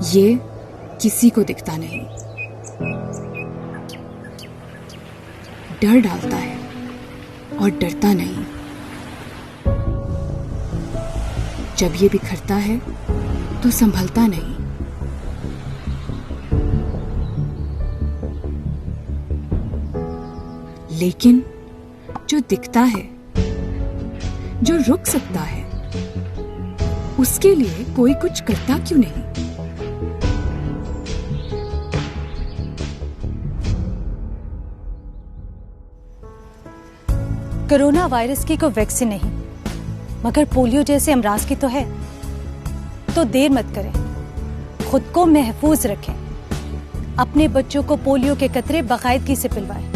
ये किसी को दिखता नहीं, डर डालता है और डरता नहीं। जब ये बिखरता है तो संभलता नहीं। लेकिन जो दिखता है, जो रुक सकता है, उसके लिए कोई कुछ करता क्यों नहीं? कोरोना वायरस की कोई वैक्सीन नहीं, मगर पोलियो जैसे अमराज की तो है। तो देर मत करें, खुद को महफूज रखें, अपने बच्चों को पोलियो के कतरे बाकायदगी से पिलवाएं।